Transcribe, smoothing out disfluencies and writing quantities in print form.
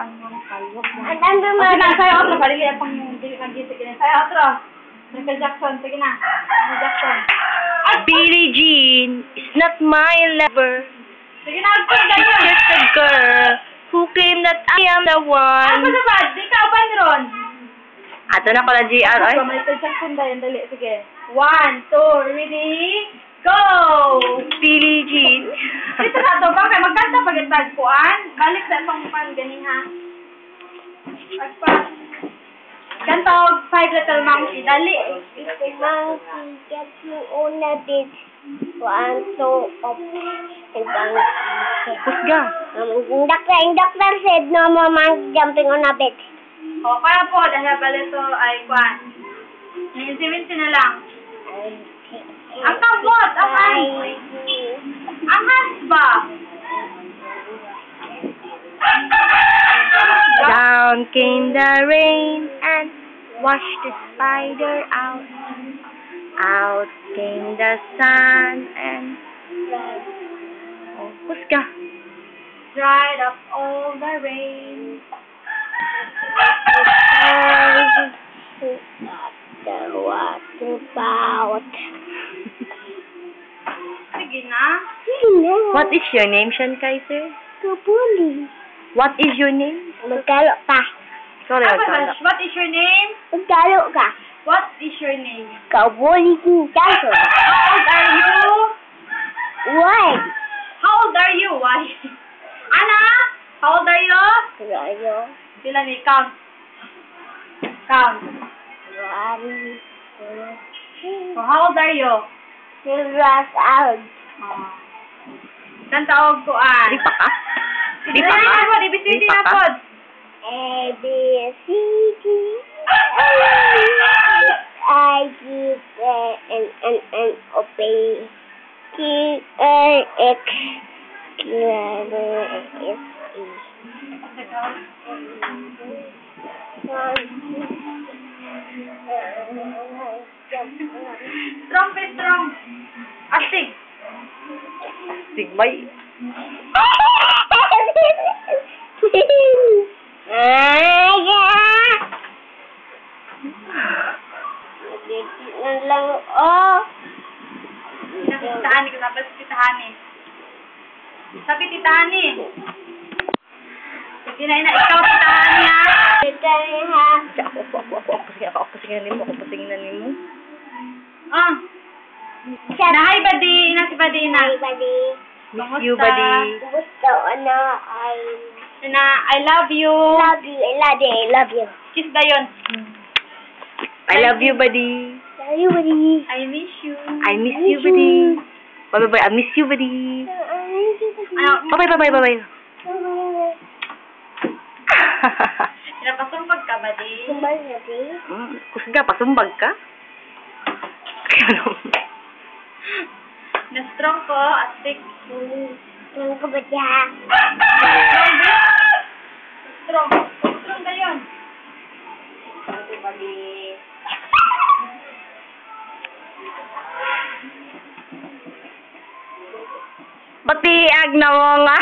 kuan mo kalog mo. Ano mo? Okay na, sa'yo outro. Palili pang dili nag-isip ka na. Sa'yo outro. Michael Jackson. Sige na. Michael Jackson. Billie Jean is not my lover. Sige na, outro. Just a girl who claimed that I am the one. Ano sa bad? Di ka, upan ron. Ato na ko na GR, ay. Michael Jackson ba yan? Dali, sige. 1, 2, ready, go! Billie Jean. Dito na to, bakit? Magkanta pag-tagpuan. Balik sa itong pan, ganing ha. Pagpas. Ganto, 5 little monkey. Dali. Little monkey, get you on a bit. One, two, up, and monkey. Kusga. Doctor said no more monkey jumping on a bed. O, kaya po, dahil balito ay kwan. 70 na lang. Ang kabot, ang ahas ba? Down came the rain and washed the spider out. Out came the sun and... Oh, kusga. Dried up all the rain. The water spout. Sige na. What is your name, Sean Kaiser? Kabuli. What is your name? Magkalo ka. Sorry, Apa, what is your name? Magkalo ka. What is your name? Kabuli kintaso. How old are you? Why? How old are you? Why? Ana? How old are you? Rayo. Sila ni count. Count. One. So, how old are you? Silver out. Ilan taog ko ah? Di pa ka? Di pa Ilan ka? na po? ABCD Di pa na ka? po. A, B, C, D, I, G, K, N, O, P, Q, R, X, Q, R, S, E. Strong, be strong. Astig. Sigmay. Lang, oh. Titahan ni ko. Tapos titahan ni. Sabi titahan ni. Sige na ina. Ikaw titahan ni ha. Titahan ha. Ako pasingan mo. Ah. Nahay badi. Ina si badi na. Hi, buddy. Miss you, buddy. Gusto, ano, Na, I love you. love you, I love you, I love you. Kiss da yun. I love you, buddy. Love you, buddy. I miss you. I miss you, buddy. Bye-bye. I miss you, buddy. Ano? Bye-bye. Pinapasumpag ka badi. Kumbal na, buddy. Kusga, pasumbag ka? Na strong ko. Astig. Strong ko ba siya? Strong. Strong ka yun. Patiag na mo nga.